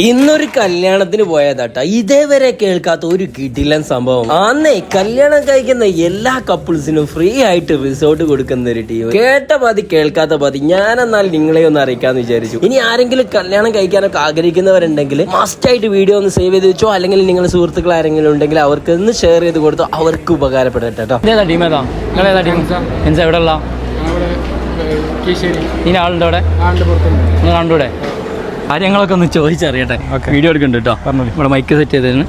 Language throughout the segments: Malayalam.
ഇന്നൊരു കല്യാണത്തിന് പോയതാട്ടാ, ഇതേവരെ കേൾക്കാത്ത ഒരു കിടിലൻ സംഭവം. ആന്നേ കല്യാണം കഴിക്കുന്ന എല്ലാ കപ്പിൾസിനും ഫ്രീ ആയിട്ട് റിസോർട്ട് കൊടുക്കുന്ന ഒരു ടീം. കേട്ട പാതി കേൾക്കാത്ത പാതി. ഞാനെന്നാൽ നിങ്ങളെ ഒന്ന് അറിയിക്കാന്ന് വിചാരിച്ചു. ഇനി ആരെങ്കിലും കല്യാണം കഴിക്കാനൊക്കെ ആഗ്രഹിക്കുന്നവരുണ്ടെങ്കിൽ മസ്റ്റ് ആയിട്ട് വീഡിയോ ഒന്ന് സേവ് ചെയ്ത് വെച്ചോ, അല്ലെങ്കിൽ നിങ്ങളുടെ സുഹൃത്തുക്കൾ ആരെങ്കിലും ഉണ്ടെങ്കിൽ അവർക്ക് ഒന്ന് ഷെയർ ചെയ്ത് കൊടുത്തോ, അവർക്ക് ഉപകാരപ്പെടട്ടെ കേട്ടോ. ഏതാ ടീം? ഏതാ നിങ്ങളേതാ ടീം? എവിടെ ഉള്ള ഇനി ആളുണ്ട് അവിടെ? നിങ്ങൾ കണ്ടൂടെ? കാര്യങ്ങളൊക്കെ ഒന്ന് ചോദിച്ചറിയട്ടെ. വീഡിയോ എടുക്കുന്നുണ്ട് കേട്ടോ. നമ്മുടെ മൈക്ക് സെറ്റ് ചെയ്തതിന്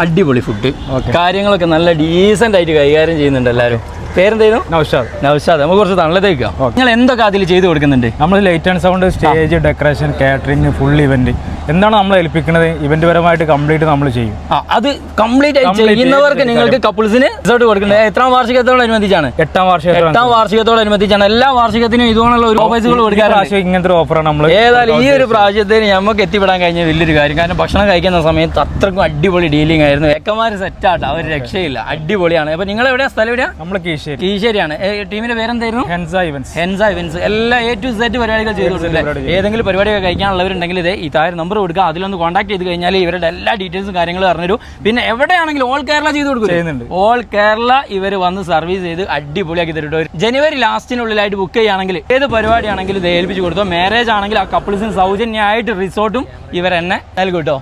അടിപൊളി ഫുഡ്, കാര്യങ്ങളൊക്കെ നല്ല ഡീസൻ്റ് ആയിട്ട് കൈകാര്യം ചെയ്യുന്നുണ്ട് എല്ലാവരും. പേരെന്തായിരുന്നു? നൗഷാദ്. നമുക്ക് കുറച്ച് തള്ളത്തേക്കാം. നിങ്ങൾ എന്തൊക്കെ അതിൽ ചെയ്ത് കൊടുക്കുന്നുണ്ട്? നമ്മൾ light and sound, stage decoration, catering, full event എന്താണ് നമ്മൾ ഏൽപ്പിക്കുന്നത് ഇവന്റ് പരമായിട്ട് കംപ്ലീറ്റ് നമ്മൾ ചെയ്യും. അത് കംപ്ലീറ്റ് ആയിട്ട് ചെയ്യുന്നവർക്ക് നിങ്ങൾക്ക് കപ്പിൾസിന് റിസോർട്ട് കൊടുക്കുന്നത് എത്രാം വാർഷികത്തോടനുബന്ധിച്ചാണ്? 8ാം വാർഷികത്തോടനുബന്ധിച്ചാണ്. എല്ലാ വാർഷികത്തിനും ഇതുപോലുള്ള ഒരു ഓഫേഴ്സുകൾ കൊടുക്കാറുണ്ട്. ഇങ്ങനത്തെ ഓഫറാണ് നമ്മൾ. ഏതായാലും ഈ ഒരു പ്രാവശ്യത്തിന് നമുക്ക് എത്തിപ്പെടാൻ കഴിഞ്ഞ വലിയൊരു കാര്യം. കാരണം ഭക്ഷണം കഴിക്കുന്ന സമയത്ത് അത്രക്കും അടിപൊളി ഡീലിംഗ് ആയിരുന്നു. ഏക്കന്മാർ സെറ്റാട്ടോ, അവർ രക്ഷയില്ല, അടിപൊളിയാണ്. അപ്പൊ നിങ്ങൾ എവിടെയാ? സ്ഥലം എവിടെയാ? നമ്മൾ കീശ്ശേരിയാണ്. ടീമിന്റെ പേരെന്തായിരുന്നു? ഹെൻസ ഇവന്റ്സ്. എല്ലാ A to Z പരിപാടികൾ ചെയ്തു കൊടുത്തില്ലേ? ഏതെങ്കിലും പരിപാടിയൊക്കെ കഴിക്കാനുള്ളവരുണ്ടെങ്കിൽ ഇതേ ഈ താഴെ നമ്പർ കൊടുക്കുക, അതിലൊന്ന് കോൺടാക്ട് ചെയ്ത് കഴിഞ്ഞാൽ ഇവരുടെ എല്ലാ ഡീറ്റെയിൽസും കാര്യങ്ങളും പറഞ്ഞുതരും. പിന്നെ എവിടെയാണെങ്കിലും ഓൾ കേരള ചെയ്ത് കൊടുക്കുന്നുണ്ട്. ഓൾ കേരള ഇവർ വന്ന് സർവീസ് ചെയ്ത് അടിപൊളിയാക്കി തരും. ജനുവരി ലാസ്റ്റിനുള്ളിലായിട്ട് ബുക്ക് ചെയ്യുകയാണെങ്കിൽ ഏത് പരിപാടിയാണെങ്കിലും ഇത് ഏൽപ്പിച്ച് കൊടുത്തോ. മാരേജ് ആണെങ്കിൽ ആ കപ്പിൾസിന് സൗജന്യമായിട്ട് റിസോർട്ടും ഇവർ തന്നെ നൽകും കേട്ടോ.